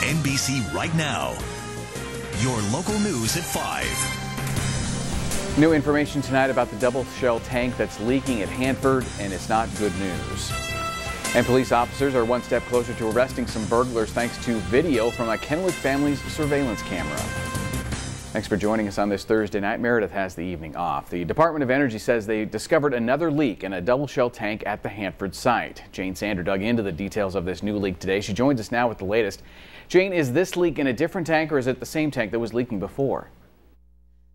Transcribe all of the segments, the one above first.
NBC Right Now. Your local news at 5. New information tonight about the double shell tank that's leaking at Hanford, and it's not good news. And police officers are one step closer to arresting some burglars thanks to video from a Kennewick family's surveillance camera. Thanks for joining us on this Thursday night. Meredith has the evening off. The Department of Energy says they discovered another leak in a double shell tank at the Hanford site. Jane Sander dug into the details of this new leak today. She joins us now with the latest. Jane, is this leak in a different tank or is it the same tank that was leaking before?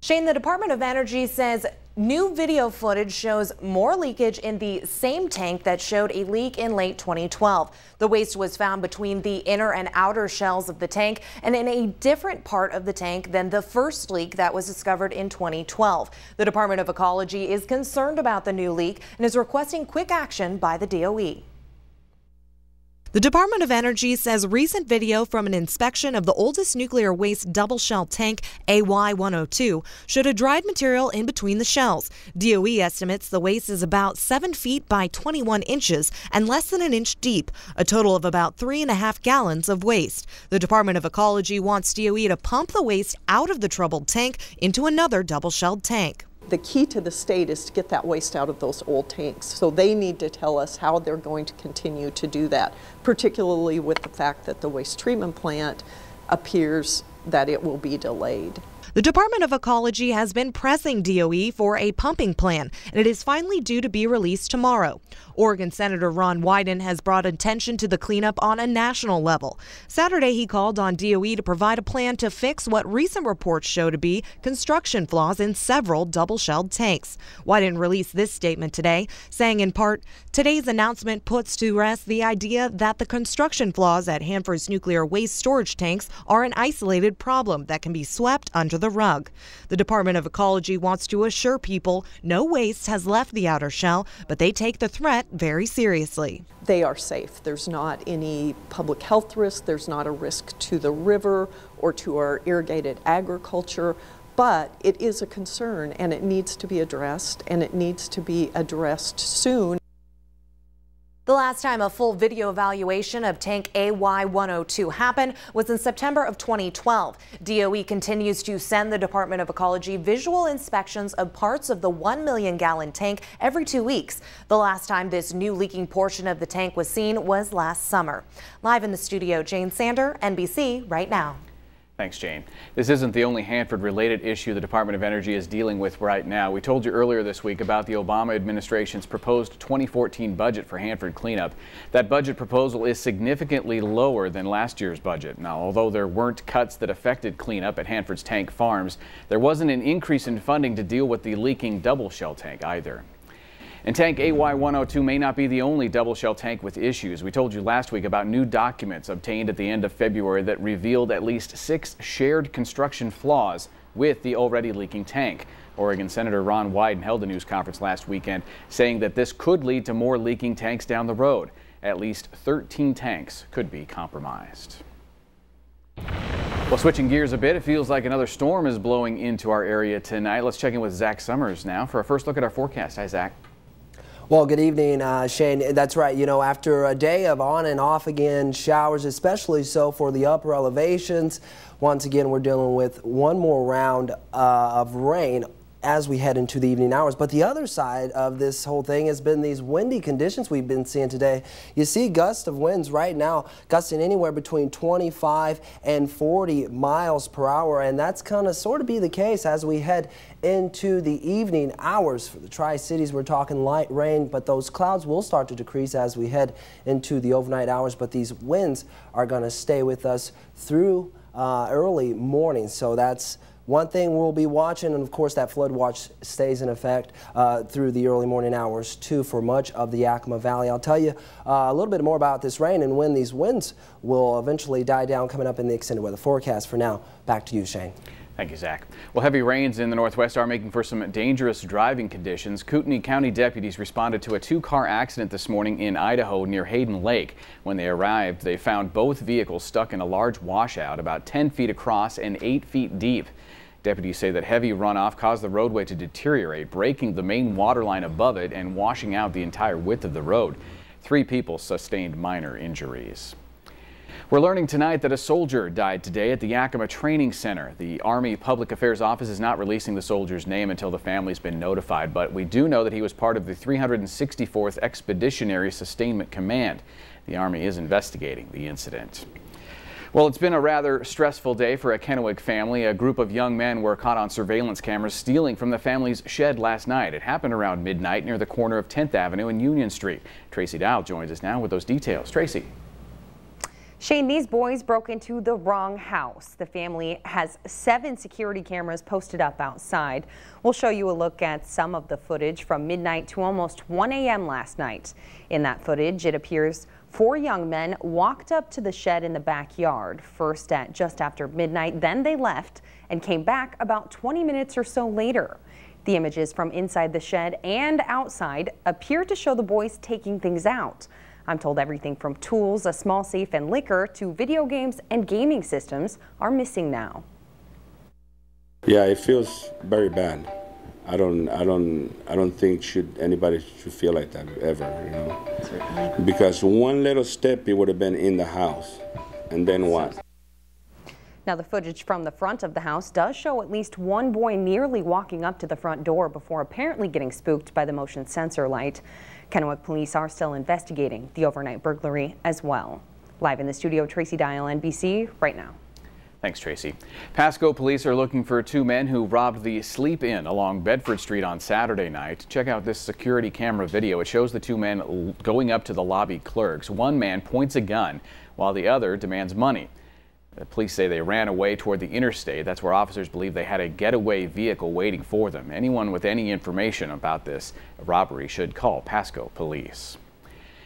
Shane, the Department of Energy says new video footage shows more leakage in the same tank that showed a leak in late 2012. The waste was found between the inner and outer shells of the tank and in a different part of the tank than the first leak that was discovered in 2012. The Department of Ecology is concerned about the new leak and is requesting quick action by the DOE. The Department of Energy says recent video from an inspection of the oldest nuclear waste double shell tank, AY102, showed a dried material in between the shells. DOE estimates the waste is about 7 feet by 21 inches and less than an inch deep, a total of about 3.5 gallons of waste. The Department of Ecology wants DOE to pump the waste out of the troubled tank into another double-shelled tank. The key to the state is to get that waste out of those old tanks. So they need to tell us how they're going to continue to do that, particularly with the fact that the waste treatment plant appears that it will be delayed. The Department of Ecology has been pressing DOE for a pumping plan, and it is finally due to be released tomorrow. Oregon Senator Ron Wyden has brought attention to the cleanup on a national level. Saturday, he called on DOE to provide a plan to fix what recent reports show to be construction flaws in several double-shelled tanks. Wyden released this statement today, saying in part, "Today's announcement puts to rest the idea that the construction flaws at Hanford's nuclear waste storage tanks are an isolated problem that can be swept under the rug." The Department of Ecology wants to assure people no waste has left the outer shell, but they take the threat very seriously. They are safe. There's not any public health risk. There's not a risk to the river or to our irrigated agriculture, but it is a concern and it needs to be addressed, and it needs to be addressed soon. The last time a full video evaluation of tank AY102 happened was in September of 2012. DOE continues to send the Department of Ecology visual inspections of parts of the 1 million gallon tank every 2 weeks. The last time this new leaking portion of the tank was seen was last summer. Live in the studio, Jane Sander, NBC Right Now. Thanks, Jane. This isn't the only Hanford-related issue the Department of Energy is dealing with right now. We told you earlier this week about the Obama administration's proposed 2014 budget for Hanford cleanup. That budget proposal is significantly lower than last year's budget. Now, although there weren't cuts that affected cleanup at Hanford's tank farms, there wasn't an increase in funding to deal with the leaking double shell tank either. And tank AY102 may not be the only double shell tank with issues. We told you last week about new documents obtained at the end of February that revealed at least 6 shared construction flaws with the already leaking tank. Oregon Senator Ron Wyden held a news conference last weekend saying that this could lead to more leaking tanks down the road. At least 13 tanks could be compromised. Well, switching gears a bit, it feels like another storm is blowing into our area tonight. Let's check in with Zach Summers now for a first look at our forecast. Hi, Zach. Well, good evening, Shane. That's right. You know, after a day of on and off again showers, especially so for the upper elevations, once again, we're dealing with one more round of rain as we head into the evening hours. But the other side of this whole thing has been these windy conditions we've been seeing today. You see gusts of winds right now gusting anywhere between 25 and 40 miles per hour, and that's going to sort of be the case as we head into the evening hours. For the Tri-Cities, we're talking light rain, but those clouds will start to decrease as we head into the overnight hours, but these winds are going to stay with us through early morning. So that's one thing we'll be watching, and of course that flood watch stays in effect through the early morning hours too for much of the Yakima Valley. I'll tell you a little bit more about this rain and when these winds will eventually die down coming up in the extended weather forecast. For now, back to you, Shane. Thank you, Zach. Well, heavy rains in the Northwest are making for some dangerous driving conditions. Kootenai County deputies responded to a 2-car accident this morning in Idaho near Hayden Lake. When they arrived, they found both vehicles stuck in a large washout about 10 feet across and 8 feet deep. Deputies say that heavy runoff caused the roadway to deteriorate, breaking the main water line above it and washing out the entire width of the road. 3 people sustained minor injuries. We're learning tonight that a soldier died today at the Yakima Training Center. The Army Public Affairs Office is not releasing the soldier's name until the family's been notified, but we do know that he was part of the 364th Expeditionary Sustainment Command. The Army is investigating the incident. Well, it's been a rather stressful day for a Kennewick family. A group of young men were caught on surveillance cameras stealing from the family's shed last night. It happened around midnight near the corner of 10th Avenue and Union Street. Tracy Dowell joins us now with those details. Tracy. Shane, these boys broke into the wrong house. The family has 7 security cameras posted up outside. We'll show you a look at some of the footage from midnight to almost 1 a.m. last night. In that footage, it appears 4 young men walked up to the shed in the backyard, first at just after midnight, then they left and came back about 20 minutes or so later. The images from inside the shed and outside appear to show the boys taking things out. I'm told everything from tools, a small safe, and liquor to video games and gaming systems are missing now. Yeah, it feels very bad. I don't think anybody should feel like that ever, you know. Because one little step, it would have been in the house, and then what? Now, the footage from the front of the house does show at least one boy nearly walking up to the front door before apparently getting spooked by the motion sensor light. Kennewick police are still investigating the overnight burglary as well. Live in the studio, Tracy Dowell, NBC Right Now. Thanks, Tracy. Pasco police are looking for 2 men who robbed the Sleep Inn along Bedford Street on Saturday night. Check out this security camera video. It shows the 2 men going up to the lobby clerks. One man points a gun while the other demands money. The police say they ran away toward the interstate. That's where officers believe they had a getaway vehicle waiting for them. Anyone with any information about this robbery should call Pasco police.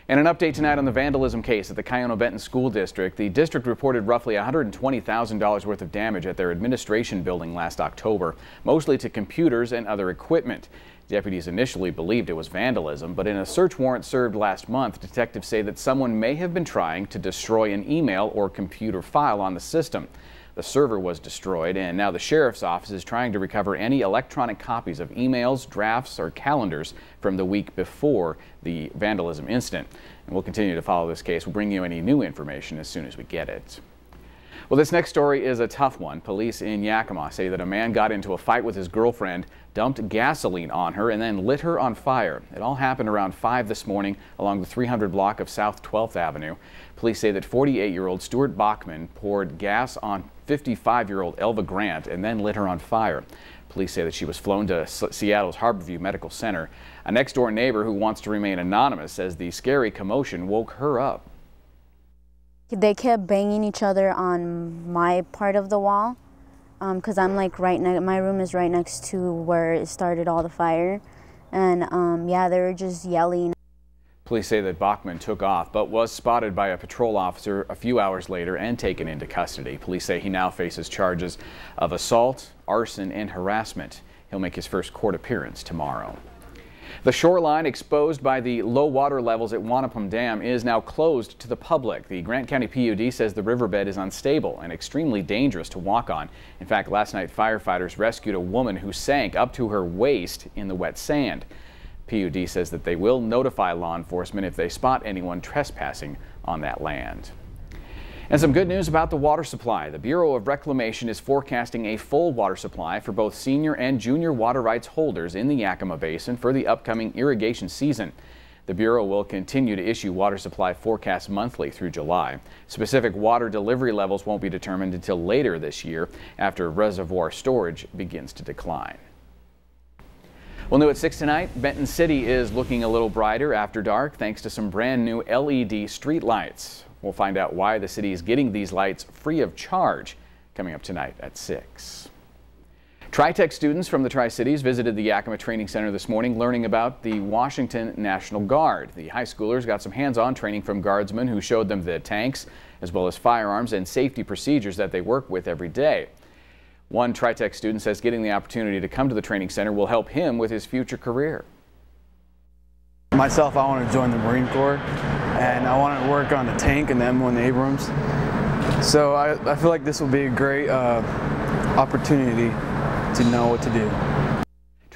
And an update tonight on the vandalism case at the Kyono-Benton School District. The district reported roughly $120,000 worth of damage at their administration building last October, mostly to computers and other equipment. Deputies initially believed it was vandalism, but in a search warrant served last month, detectives say that someone may have been trying to destroy an email or computer file on the system. The server was destroyed, and now the sheriff's office is trying to recover any electronic copies of emails, drafts, or calendars from the week before the vandalism incident. And we'll continue to follow this case. We'll bring you any new information as soon as we get it. Well, this next story is a tough one. Police in Yakima say that a man got into a fight with his girlfriend, dumped gasoline on her, and then lit her on fire. It all happened around 5 this morning along the 300 block of South 12th Avenue. Police say that 48-year-old Stuart Bowman poured gas on 55-year-old Elva Grant and then lit her on fire. Police say that she was flown to Seattle's Harborview Medical Center. A next-door neighbor who wants to remain anonymous says the scary commotion woke her up. They kept banging each other on my part of the wall, because I'm like my room is right next to where it started all the fire, and yeah, they were just yelling. Police say that Bowman took off, but was spotted by a patrol officer a few hours later and taken into custody. Police say he now faces charges of assault, arson, and harassment. He'll make his first court appearance tomorrow. The shoreline exposed by the low water levels at Wanapum Dam is now closed to the public. The Grant County PUD says the riverbed is unstable and extremely dangerous to walk on. In fact, last night firefighters rescued a woman who sank up to her waist in the wet sand. PUD says that they will notify law enforcement if they spot anyone trespassing on that land. And some good news about the water supply. The Bureau of Reclamation is forecasting a full water supply for both senior and junior water rights holders in the Yakima Basin for the upcoming irrigation season. The Bureau will continue to issue water supply forecasts monthly through July. Specific water delivery levels won't be determined until later this year after reservoir storage begins to decline. Well, new at 6 tonight, Benton City is looking a little brighter after dark thanks to some brand new LED street lights. We'll find out why the city is getting these lights free of charge coming up tonight at 6. Tri-Tech students from the Tri-Cities visited the Yakima Training Center this morning learning about the Washington National Guard. The high schoolers got some hands-on training from guardsmen who showed them the tanks as well as firearms and safety procedures that they work with every day. One Tri-Tech student says getting the opportunity to come to the training center will help him with his future career. Myself, I want to join the Marine Corps, and I want to work on the tank and the M1 Abrams. So I feel like this will be a great opportunity to know what to do.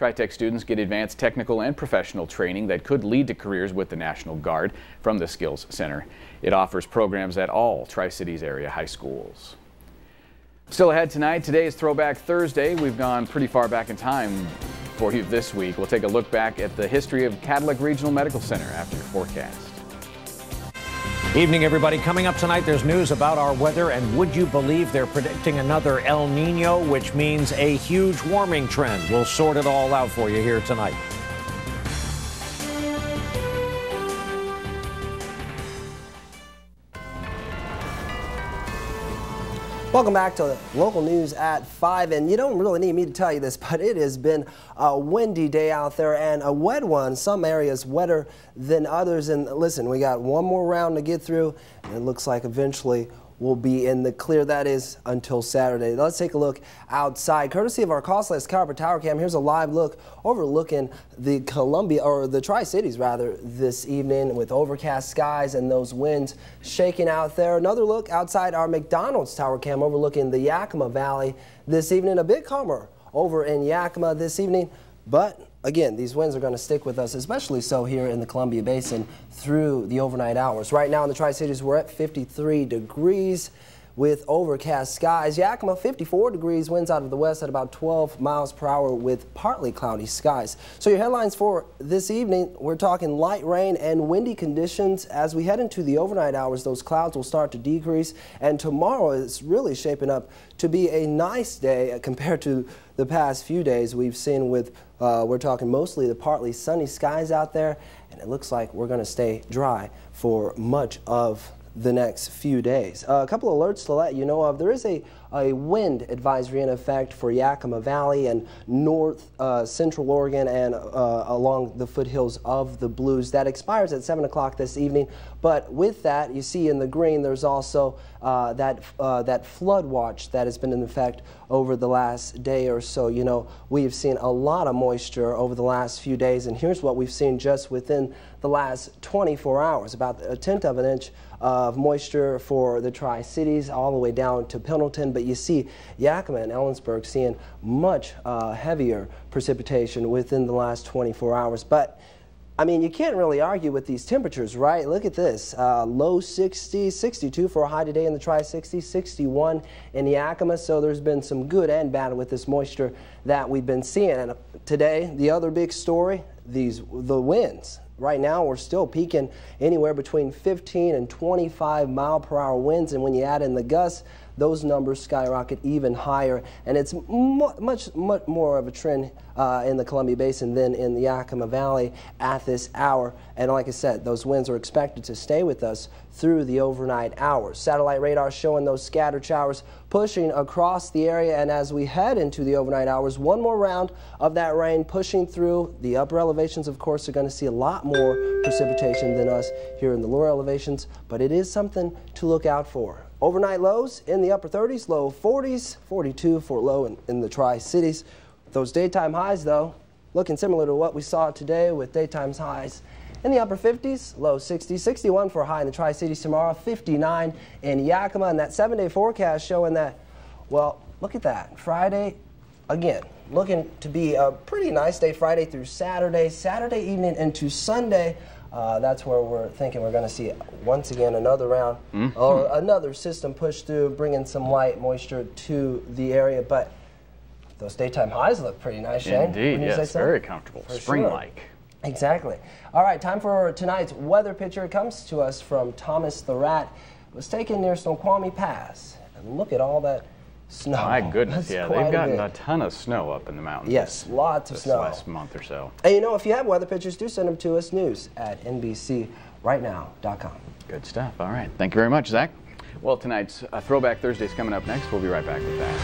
Tri-Tech students get advanced technical and professional training that could lead to careers with the National Guard from the Skills Center. It offers programs at all Tri-Cities area high schools. Still ahead tonight, today is Throwback Thursday. We've gone pretty far back in time for you this week. We'll take a look back at the history of Cadillac Regional Medical Center after your forecast. Evening, everybody. Coming up tonight, there's news about our weather, and would you believe they're predicting another El Nino, which means a huge warming trend. We'll sort it all out for you here tonight. Welcome back to local news at 5, and you don't really need me to tell you this, but it has been a windy day out there and a wet one. Some areas wetter than others, and listen, we got one more round to get through, and it looks like eventually we'll be in the clear. That is until Saturday. Let's take a look outside. Courtesy of our costless Copper Tower Cam, here's a live look overlooking the the Tri-Cities rather, this evening with overcast skies and those winds shaking out there. Another look outside our McDonald's Tower Cam overlooking the Yakima Valley this evening. A bit calmer over in Yakima this evening, but again, these winds are going to stick with us, especially so here in the Columbia Basin through the overnight hours. Right now in the Tri-Cities, we're at 53 degrees with overcast skies. Yakima, 54 degrees, winds out of the west at about 12 miles per hour with partly cloudy skies. So your headlines for this evening, we're talking light rain and windy conditions. As we head into the overnight hours, those clouds will start to decrease, and tomorrow is really shaping up to be a nice day compared to the past few days we've seen with we're talking mostly the partly sunny skies out there, and it looks like we're going to stay dry for much of the next few days. A couple of alerts to let you know of. There is a wind advisory in effect for Yakima Valley and north central Oregon and along the foothills of the Blues. That expires at 7 o'clock this evening. But with that, you see in the green, there's also that flood watch that has been in effect over the last day or so. You know, we've seen a lot of moisture over the last few days, and here's what we've seen just within the last 24 hours, about 1/10 of an inch of moisture for the Tri-Cities all the way down to Pendleton. But you see Yakima and Ellensburg seeing much heavier precipitation within the last 24 hours. But I mean, you can't really argue with these temperatures, right? Look at this, low 60s, 62 for a high today in the Tri-60s, 61 in Yakima. So there's been some good and bad with this moisture that we've been seeing. And today, the other big story, the winds. Right now, we're still peaking anywhere between 15 and 25 mile per hour winds, and when you add in the gusts, those numbers skyrocket even higher, and it's much more of a trend in the Columbia Basin than in the Yakima Valley at this hour. And like I said, those winds are expected to stay with us through the overnight hours. Satellite radar showing those scattered showers pushing across the area, and as we head into the overnight hours, one more round of that rain pushing through. The upper elevations, of course, are going to see a lot more precipitation than us here in the lower elevations, but it is something to look out for. Overnight lows in the upper 30s, low 40s, 42 for low in the Tri-Cities. Those daytime highs, though, looking similar to what we saw today with daytime highs in the upper 50s, low 60s, 61 for a high in the Tri-Cities tomorrow, 59 in Yakima, and that 7-day forecast showing that, well, look at that. Friday, again, looking to be a pretty nice day Friday through Saturday, Saturday evening into Sunday. That's where we're thinking we're going to see once again another round or another system push through, bringing some light moisture to the area. But those daytime highs look pretty nice, Shane. Indeed, yes, very comfortable, spring-like. Sure. Exactly. All right, time for tonight's weather picture. It comes to us from Thomas the Rat. It was taken near Snoqualmie Pass, and look at all that snow. My goodness, That's yeah, they've gotten a ton of snow up in the mountains. Yes, lots of snow. This last month or so. And you know, if you have weather pictures, do send them to us, news@NBCRightNow.com. Good stuff. All right. Thank you very much, Zach. Well, tonight's Throwback Thursday is coming up next. We'll be right back with that.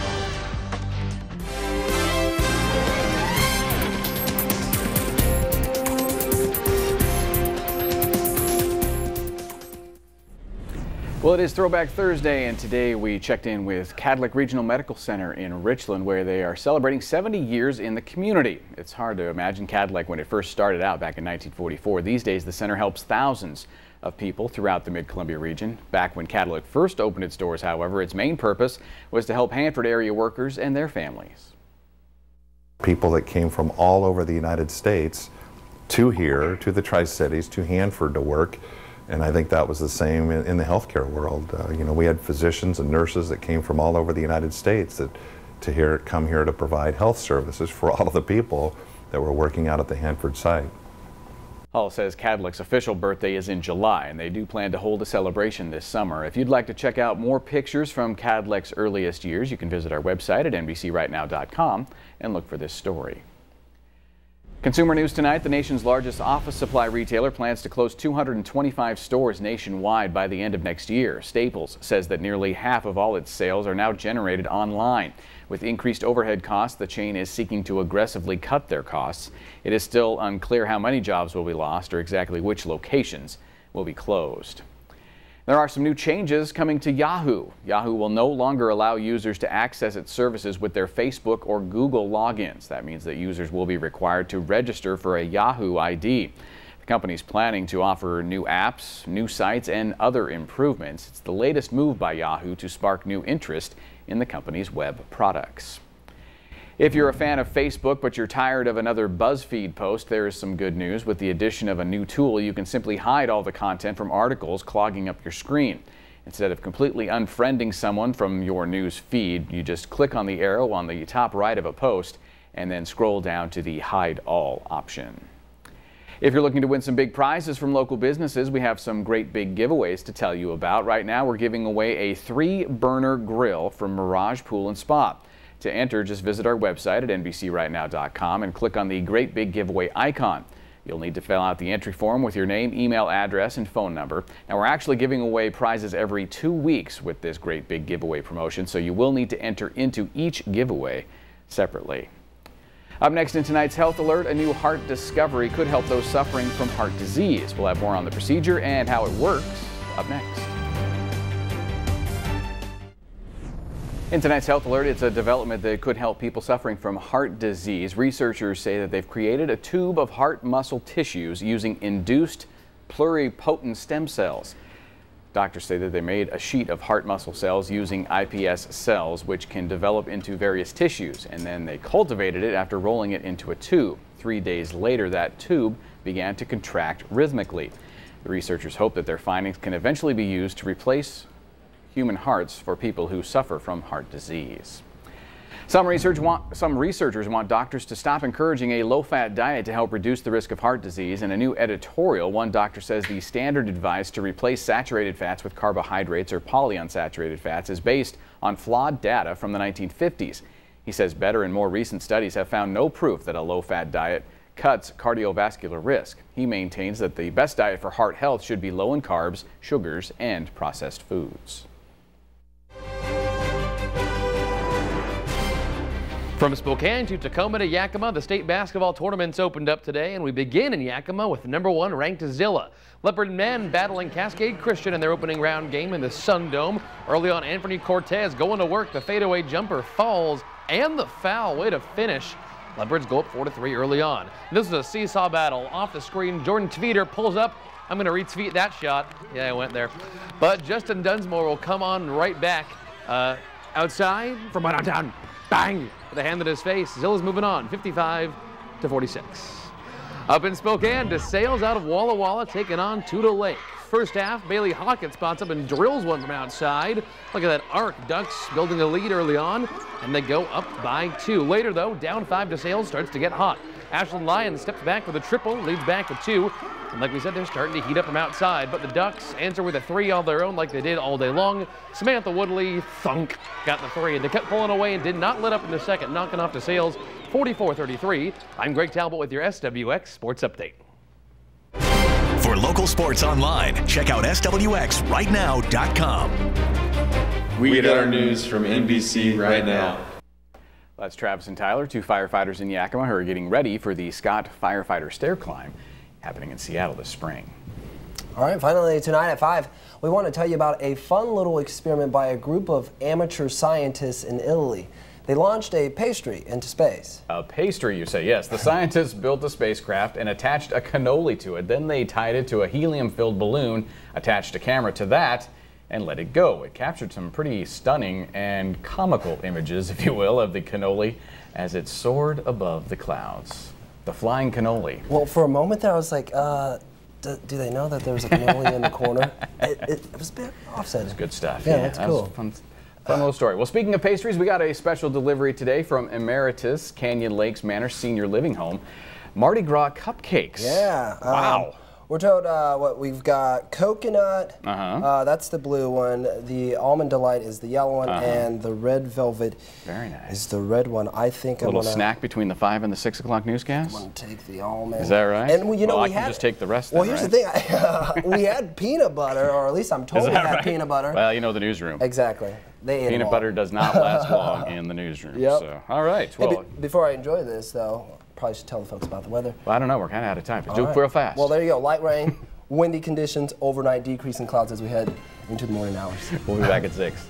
Well, it is Throwback Thursday, and today we checked in with Cadillac Regional Medical Center in Richland, where they are celebrating 70 years in the community. It's hard to imagine Cadillac when it first started out back in 1944. These days, the center helps thousands of people throughout the Mid-Columbia region. Back when Cadillac first opened its doors, however, its main purpose was to help Hanford area workers and their families. People that came from all over the United States to here, to the Tri-Cities, to Hanford to work. And I think that was the same in the healthcare world. You know, we had physicians and nurses that came from all over the United States that come here to provide health services for all of the people that were working out at the Hanford site. Hall says Cadillac's official birthday is in July, and they do plan to hold a celebration this summer. If you'd like to check out more pictures from Cadillac's earliest years, you can visit our website at NBCRightNow.com and look for this story. Consumer news tonight, the nation's largest office supply retailer plans to close 225 stores nationwide by the end of next year. Staples says that nearly half of all its sales are now generated online. With increased overhead costs, the chain is seeking to aggressively cut their costs. It is still unclear how many jobs will be lost or exactly which locations will be closed. There are some new changes coming to Yahoo. Yahoo will no longer allow users to access its services with their Facebook or Google logins. That means that users will be required to register for a Yahoo ID. The company is planning to offer new apps, new sites, and other improvements. It's the latest move by Yahoo to spark new interest in the company's web products. If you're a fan of Facebook but you're tired of another BuzzFeed post, there is some good news. With the addition of a new tool, you can simply hide all the content from articles clogging up your screen. Instead of completely unfriending someone from your news feed, you just click on the arrow on the top right of a post and then scroll down to the Hide All option. If you're looking to win some big prizes from local businesses, we have some great big giveaways to tell you about. Right now, we're giving away a 3-burner grill from Mirage Pool and Spa. To enter, just visit our website at NBCRightNow.com and click on the Great Big Giveaway icon. You'll need to fill out the entry form with your name, email address, and phone number. Now, we're actually giving away prizes every 2 weeks with this Great Big Giveaway promotion, so you will need to enter into each giveaway separately. Up next in tonight's Health Alert, a new heart discovery could help those suffering from heart disease. We'll have more on the procedure and how it works up next. In tonight's Health Alert, it's a development that could help people suffering from heart disease. Researchers say that they've created a tube of heart muscle tissues using induced pluripotent stem cells. Doctors say that they made a sheet of heart muscle cells using iPS cells, which can develop into various tissues, and then they cultivated it after rolling it into a tube. 3 days later, that tube began to contract rhythmically. The researchers hope that their findings can eventually be used to replace human hearts for people who suffer from heart disease. Some researchers want doctors to stop encouraging a low-fat diet to help reduce the risk of heart disease. In a new editorial, one doctor says the standard advice to replace saturated fats with carbohydrates or polyunsaturated fats is based on flawed data from the 1950s. He says better and more recent studies have found no proof that a low-fat diet cuts cardiovascular risk. He maintains that the best diet for heart health should be low in carbs, sugars, and processed foods. From Spokane to Tacoma to Yakima, the state basketball tournaments opened up today, and we begin in Yakima with #1 ranked Zilla. Leopard men battling Cascade Christian in their opening round game in the Sun Dome. Early on, Anthony Cortez going to work. The fadeaway jumper falls, and the foul. Way to finish. Leopards go up 4-3 early on. This is a seesaw battle. Off the screen, Jordan Tweeter pulls up. I'm going to retweet that shot. Yeah, I went there. But Justin Dunsmore will come on right back. Outside from downtown. Bang! With a hand at his face. Zilla's moving on, 55-46. Up in Spokane, DeSales out of Walla Walla taking on Tudor Lake. First half, Bailey Hockett spots up and drills one from outside. Look at that arc. Ducks building a lead early on, and they go up by 2. Later, though, down 5, DeSales starts to get hot. Ashland Lyons steps back with a triple, leads back to 2. And like we said, they're starting to heat up from outside, but the Ducks answer with a 3 on their own like they did all day long. Samantha Woodley, thunk, got the 3, and they kept pulling away and did not let up in the second, knocking off DeSales 44-33. I'm Greg Talbot with your SWX Sports Update. For local sports online, check out SWXRightNow.com. We get our news from NBC Right Now. That's Travis and Tyler, 2 firefighters in Yakima who are getting ready for the Scott Firefighter Stair Climb happening in Seattle this spring. All right, finally tonight at 5, we want to tell you about a fun little experiment by a group of amateur scientists in Italy. They launched a pastry into space. A pastry, you say? Yes. The scientists built a spacecraft and attached a cannoli to it. Then they tied it to a helium-filled balloon, attached a camera to that, and let it go. It captured some pretty stunning and comical images, if you will, of the cannoli as it soared above the clouds. The flying cannoli. Well, for a moment there, I was like, do they know that there was a cannoli in the corner? It was a bit offsetting. It's good stuff. Yeah, that's cool. Fun little story. Well, speaking of pastries, we got a special delivery today from Emeritus Canyon Lakes Manor Senior Living Home. Mardi Gras cupcakes. Yeah. Wow. We're told what we've got: coconut. That's the blue one. The almond delight is the yellow one, and the red velvet. Very nice. Is the red one. I think a little snack between the 5 and the 6 o'clock newscast. I'm gonna take the almond. Is that right? And you know, well, we I can just take the rest. Then, well, here's the thing. We had peanut butter, or at least I'm told we had peanut butter. Well, you know the newsroom. Exactly. They ate peanut butter does not last long in the newsroom. Yep. So, all right. Well, hey, before I enjoy this, though, probably should tell the folks about the weather. Well, I don't know. We're kind of out of time. But do it real fast. Well, there you go. Light rain, windy conditions, overnight decrease in clouds as we head into the morning hours. We'll be back at 6.